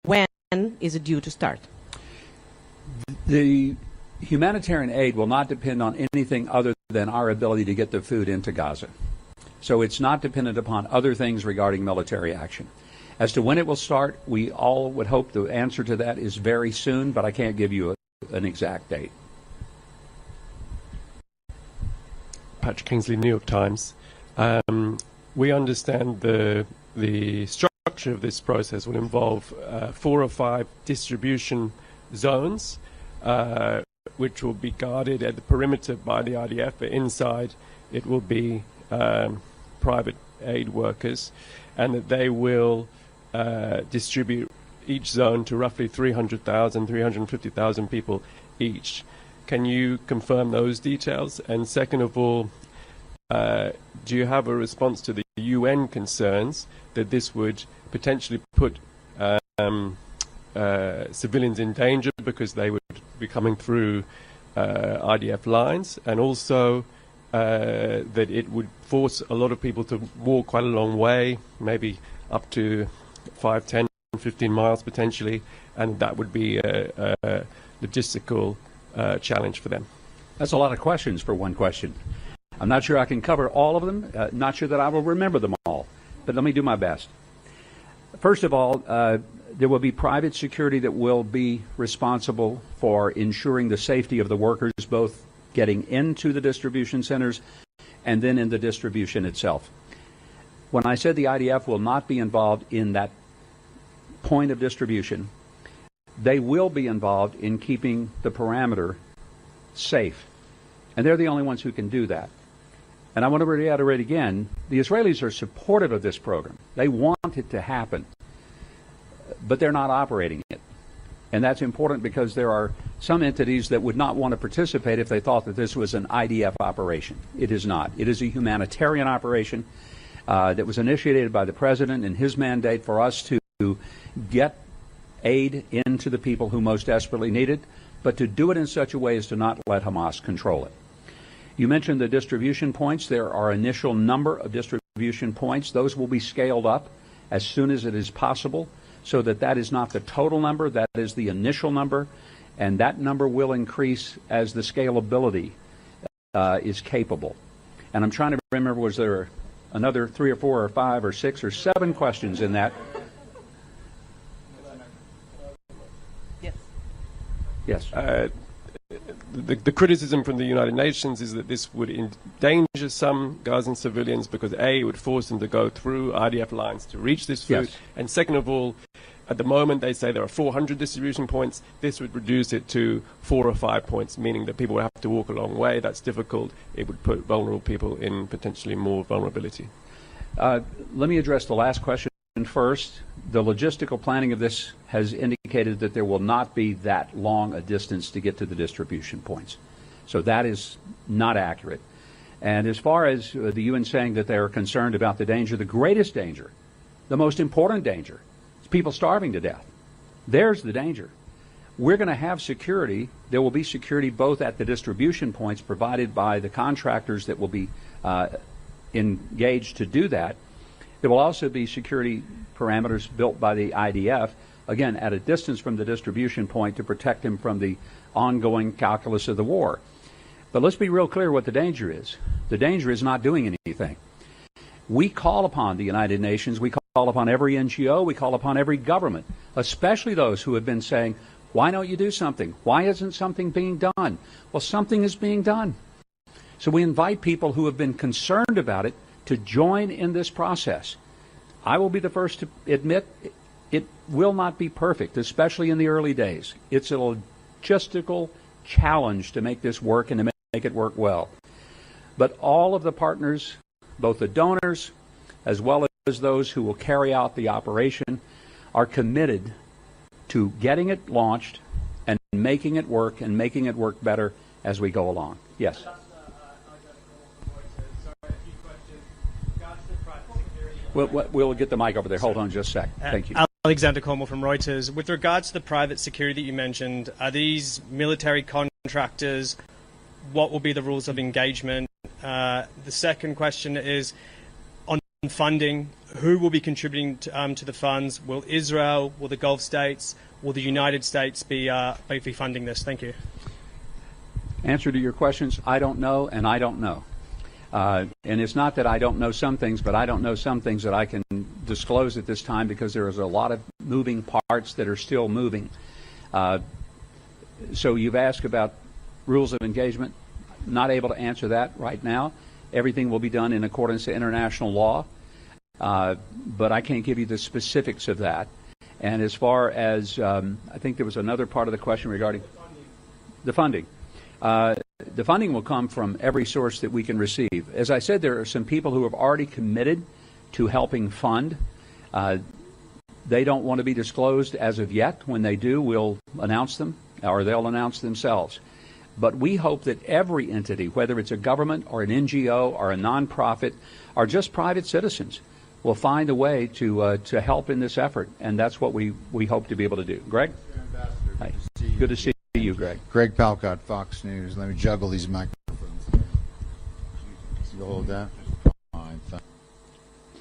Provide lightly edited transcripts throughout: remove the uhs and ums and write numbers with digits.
when is it due to start? The humanitarian aid will not depend on anything other than our ability to get the food into Gaza. So it's not dependent upon other things regarding military action. As to when it will start, we all would hope the answer to that is very soon, but I can't give you an exact date. Patrick Kingsley, New York Times. We understand the structure of this process will involve 4 or 5 distribution zones, which will be guarded at the perimeter by the IDF, but inside it will be private aid workers, and that they will distribute each zone to roughly 300,000, 350,000 people each. Can you confirm those details? And second of all, do you have a response to the UN concerns that this would potentially put civilians in danger because they would be coming through IDF lines, and also that it would force a lot of people to walk quite a long way, maybe up to 5, 10, 15 miles potentially, and that would be a logistical challenge for them? That's a lot of questions for one question. I'm not sure I can cover all of them, not sure that I will remember them all, but let me do my best. First of all, there will be private security that will be responsible for ensuring the safety of the workers, both getting into the distribution centers and then in the distribution itself. When I said the IDF will not be involved in that point of distribution, they will be involved in keeping the perimeter safe. And they're the only ones who can do that. And I want to reiterate again, the Israelis are supportive of this program. They want it to happen, but they're not operating it. And that's important because there are some entities that would not want to participate if they thought that this was an IDF operation. It is not. It is a humanitarian operation that was initiated by the President in his mandate for us to get aid into the people who most desperately need it, but to do it in such a way as to not let Hamas control it. You mentioned the distribution points. There are initial number of distribution points. Those will be scaled up as soon as it is possible, so that that is not the total number, that is the initial number, and that number will increase as the scalability is capable. And I'm trying to remember, was there another 3 or 4 or 5 or 6 or 7 questions in that? Yes. Yes. The criticism from the United Nations is that this would endanger some Gazan civilians because A, it would force them to go through IDF lines to reach this food, yes. And second of all, at the moment they say there are 400 distribution points. This would reduce it to 4 or 5 points, meaning that people would have to walk a long way. That's difficult. It would put vulnerable people in potentially more vulnerability. Let me address the last question first. The logistical planning of this has indicated that there will not be that long a distance to get to the distribution points. So that is not accurate. And as far as the UN saying that they are concerned about the danger, the greatest danger, the most important danger, is people starving to death. There's the danger. We're going to have security. There will be security both at the distribution points provided by the contractors that will be engaged to do that. There will also be security parameters built by the IDF, again, at a distance from the distribution point to protect them from the ongoing calculus of the war. But let's be real clear what the danger is. The danger is not doing anything. We call upon the United Nations, we call upon every NGO, we call upon every government, especially those who have been saying, why don't you do something? Why isn't something being done? Well, something is being done. So we invite people who have been concerned about it to join in this process. I will be the first to admit it will not be perfect, especially in the early days. It's a logistical challenge to make this work and to make it work well. But all of the partners, both the donors as well as those who will carry out the operation, are committed to getting it launched and making it work and making it work better as we go along. Yes. We'll get the mic over there. Hold on just a sec. Thank you. Alexander Cornwall from Reuters. With regards to the private security that you mentioned, are these military contractors? What will be the rules of engagement? The second question is on funding. who will be contributing to the funds? Will Israel, will the Gulf states, will the United States be funding this? Thank you. Answer to your questions, I don't know, and I don't know. And it's not that I don't know some things, but I don't know some things that I can disclose at this time because there is a lot of moving parts that are still moving. So you've asked about rules of engagement. Not able to answer that right now. Everything will be done in accordance to international law, but I can't give you the specifics of that. And as far as, I think there was another part of the question regarding the funding. The funding will come from every source that we can receive. As I said, there are some people who have already committed to helping fund. They don't want to be disclosed as of yet. When they do, we'll announce them, or they'll announce themselves. But we hope that every entity, whether it's a government or an NGO or a nonprofit or just private citizens, will find a way to help in this effort. And that's what we hope to be able to do. Greg? Hi. Good to see you, Greg. Greg Palcott, Fox News. Let me juggle these microphones. You hold that? Fine.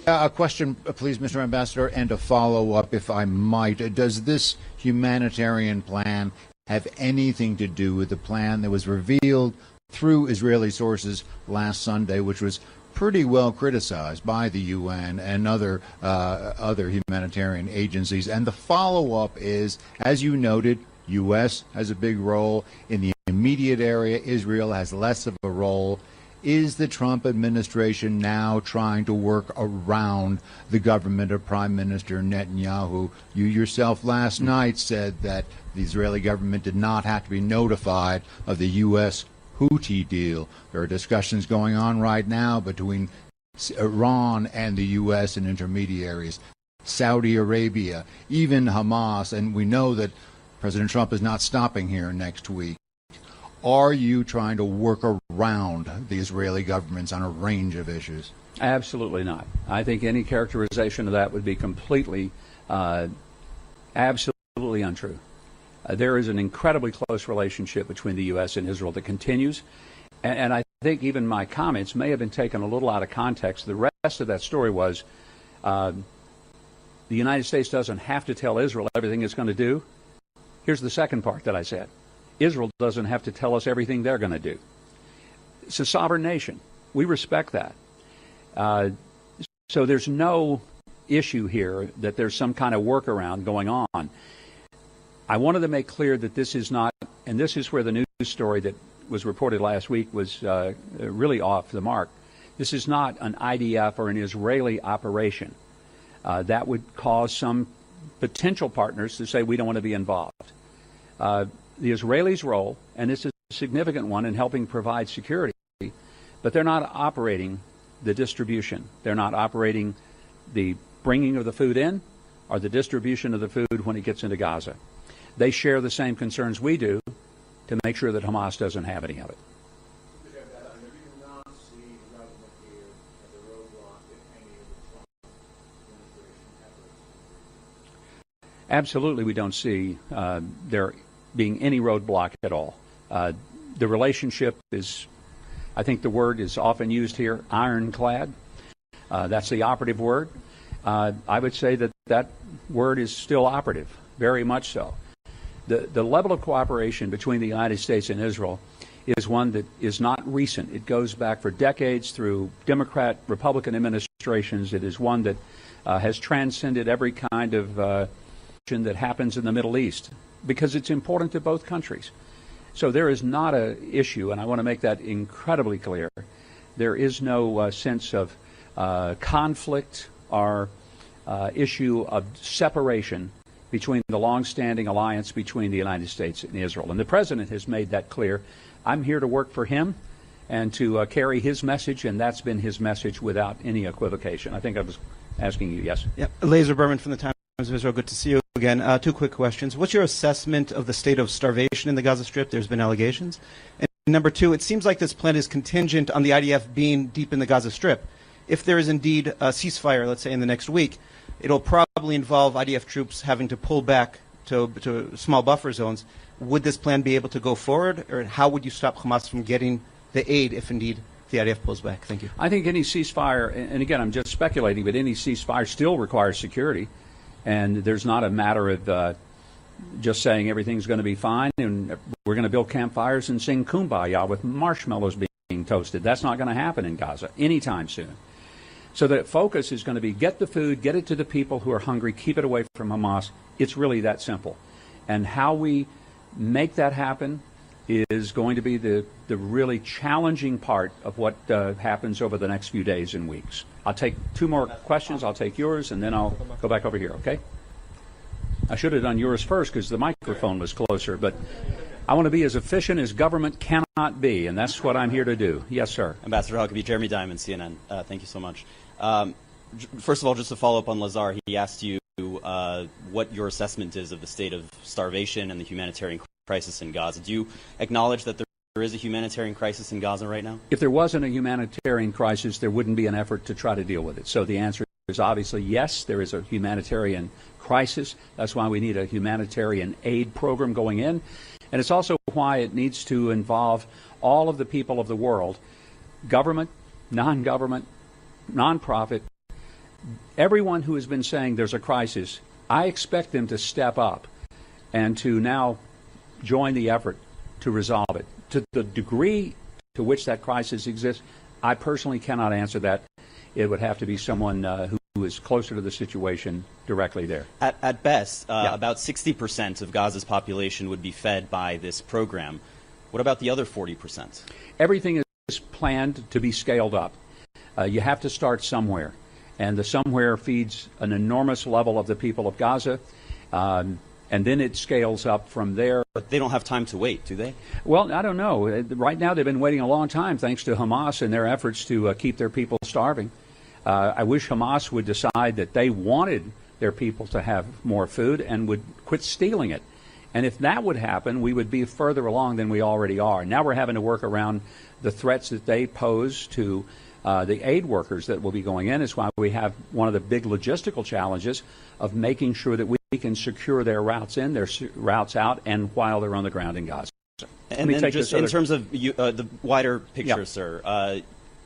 A question, please, Mr. Ambassador, and a follow-up, if I might. Does this humanitarian plan have anything to do with the plan that was revealed through Israeli sources last Sunday, which was pretty well criticized by the UN and other humanitarian agencies? And the follow-up is, as you noted, U.S. has a big role. In the immediate area, Israel has less of a role. Is the Trump administration now trying to work around the government of Prime Minister Netanyahu? You yourself last night said that the Israeli government did not have to be notified of the U.S. Houthi deal. There are discussions going on right now between Iran and the U.S. and intermediaries, Saudi Arabia, even Hamas, and we know that President Trump is not stopping here next week. Are you trying to work around the Israeli governments on a range of issues? Absolutely not. I think any characterization of that would be completely, absolutely untrue. There is an incredibly close relationship between the U.S. and Israel that continues, and I think even my comments may have been taken a little out of context. The rest of that story was the United States doesn't have to tell Israel everything it's going to do. Here's the second part that I said. Israel doesn't have to tell us everything they're going to do. It's a sovereign nation. We respect that. So there's no issue here that there's some kind of workaround going on. I wanted to make clear that this is not, and this is where the news story that was reported last week was really off the mark. This is not an IDF or an Israeli operation. That would cause some potential partners to say we don't want to be involved. The Israelis' role, and this is a significant one in helping provide security, but they're not operating the distribution. They're not operating the bringing of the food in or the distribution of the food when it gets into Gaza. They share the same concerns we do to make sure that Hamas doesn't have any of it. Absolutely, we don't see there being any roadblock at all. The relationship is, I think the word is often used here, ironclad. That's the operative word. I would say that that word is still operative, very much so. The level of cooperation between the United States and Israel is one that is not recent. It goes back for decades through Democrat, Republican administrations. It is one that has transcended every kind of that happens in the Middle East because it's important to both countries. So there is not an issue, and I want to make that incredibly clear. There is no sense of conflict or issue of separation between the long-standing alliance between the United States and Israel. And the President has made that clear. I'm here to work for him and to carry his message, and that's been his message without any equivocation. I think I was asking you, yes? Yeah. Laser Berman from the Times of Israel. Good to see you again. Two quick questions. What's your assessment of the state of starvation in the Gaza Strip? There's been allegations. And number two, it seems like this plan is contingent on the IDF being deep in the Gaza Strip. If there is indeed a ceasefire, let's say in the next week, it'll probably involve IDF troops having to pull back to small buffer zones. Would this plan be able to go forward, or how would you stop Hamas from getting the aid if indeed the IDF pulls back? Thank you. I think any ceasefire, and again, I'm just speculating, but any ceasefire still requires security. And there's not a matter of just saying everything's going to be fine and we're going to build campfires and sing Kumbaya with marshmallows being toasted. That's not going to happen in Gaza anytime soon. So the focus is going to be get the food, get it to the people who are hungry, keep it away from Hamas. It's really that simple. And how we make that happen is going to be the really challenging part of what happens over the next few days and weeks. I'll take two more questions. I'll take yours, and then I'll go back over here, okay? I should have done yours first because the microphone was closer, but I want to be as efficient as government cannot be, and that's what I'm here to do. Yes, sir. Ambassador Huckabee, Jeremy Diamond, CNN. Thank you so much. First of all, just to follow up on Lazar, he asked you what your assessment is of the state of starvation and the humanitarian crisis in Gaza. Do you acknowledge that there is a humanitarian crisis in Gaza right now? If there wasn't a humanitarian crisis, there wouldn't be an effort to try to deal with it. So the answer is obviously yes, there is a humanitarian crisis. That's why we need a humanitarian aid program going in. And it's also why it needs to involve all of the people of the world, government, non-government, non-profit, everyone who has been saying there's a crisis. I expect them to step up and to now join the effort to resolve it. To the degree to which that crisis exists, I personally cannot answer that. It would have to be someone who is closer to the situation directly there. At best, about 60% of Gaza's population would be fed by this program. What about the other 40%? Everything is planned to be scaled up. You have to start somewhere. And the somewhere feeds an enormous level of the people of Gaza. And then it scales up from there. But they don't have time to wait, do they? Well, I don't know. Right now they've been waiting a long time thanks to Hamas and their efforts to keep their people starving. I wish Hamas would decide that they wanted their people to have more food and would quit stealing it. And if that would happen, we would be further along than we already are. Now we're having to work around the threats that they pose to the aid workers that will be going in. It's why we have one of the big logistical challenges of making sure that we can secure their routes in, their routes out, and while they're on the ground in Gaza. And then just in terms of the wider picture, sir,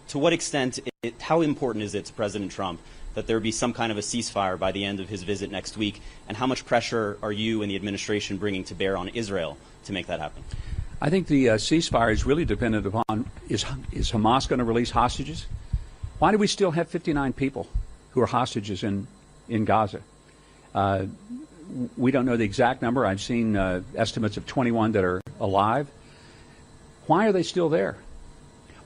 to what extent, how important is it to President Trump that there be some kind of a ceasefire by the end of his visit next week, and how much pressure are you and the administration bringing to bear on Israel to make that happen? I think the ceasefire is really dependent upon, is Hamas going to release hostages? Why do we still have 59 people who are hostages in Gaza? We don't know the exact number. I've seen estimates of 21 that are alive. Why are they still there?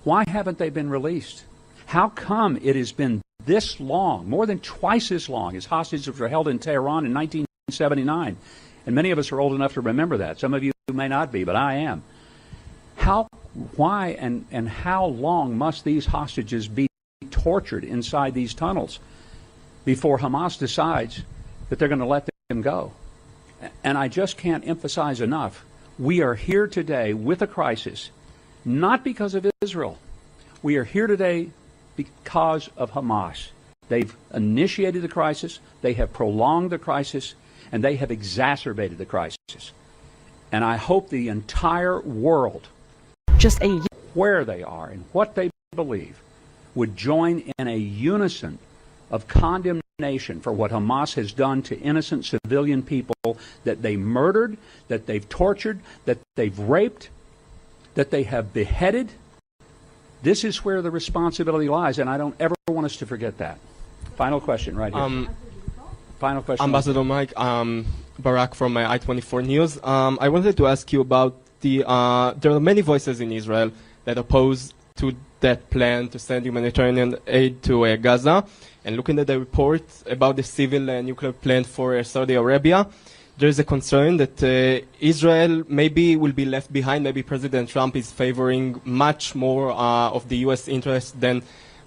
Why haven't they been released? How come it has been this long, more than twice as long as hostages were held in Tehran in 1979? And many of us are old enough to remember that. Some of you may not be, but I am. Why and how long must these hostages be tortured inside these tunnels before Hamas decides that they're going to let them go? And I just can't emphasize enough, we are here today with a crisis, not because of Israel. We are here today because of Hamas. They've initiated the crisis, they have prolonged the crisis, and they have exacerbated the crisis. And I hope the entire world, where they are and what they believe, would join in a unison of condemnation for what Hamas has done to innocent civilian people, that they murdered, that they've tortured, that they've raped, that they have beheaded. This is where the responsibility lies, and I don't ever want us to forget that. Final question right here. Final question. Ambassador Mike, Barak from I-24 News. I wanted to ask you about there are many voices in Israel that oppose to that plan to send humanitarian aid to Gaza. And looking at the report about the civil nuclear plant for Saudi Arabia, there is a concern that Israel maybe will be left behind. Maybe President Trump is favoring much more of the U.S. interests than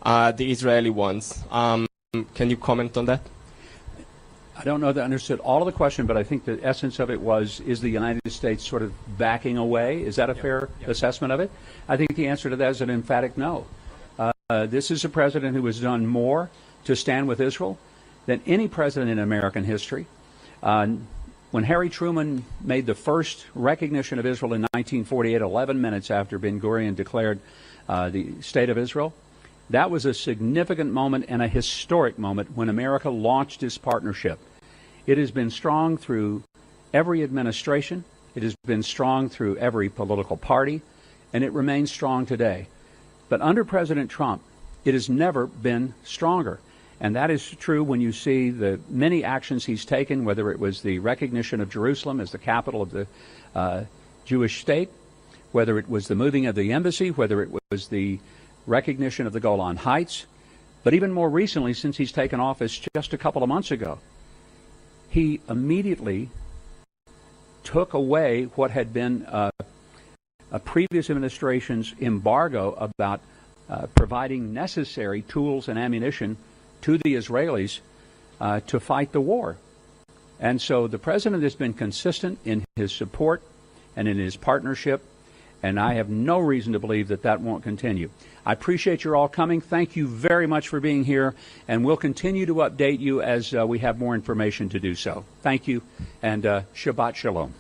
the Israeli ones. Can you comment on that? I don't know that I understood all of the question, but I think the essence of it was, is the United States sort of backing away? Is that a fair assessment of it? I think the answer to that is an emphatic no. This is a president who has done more to stand with Israel than any president in American history. When Harry Truman made the first recognition of Israel in 1948, 11 minutes after Ben-Gurion declared the State of Israel, that was a significant moment and a historic moment when America launched this partnership. It has been strong through every administration. It has been strong through every political party, and it remains strong today. But under President Trump, it has never been stronger. And that is true when you see the many actions he's taken, whether it was the recognition of Jerusalem as the capital of the Jewish state, whether it was the moving of the embassy, whether it was the recognition of the Golan Heights, but even more recently, since he's taken office just a couple of months ago, he immediately took away what had been a previous administration's embargo about providing necessary tools and ammunition to the Israelis to fight the war. And so the president has been consistent in his support and in his partnership, and I have no reason to believe that that won't continue. I appreciate your all coming. Thank you very much for being here, and we'll continue to update you as we have more information to do so. Thank you, and Shabbat Shalom.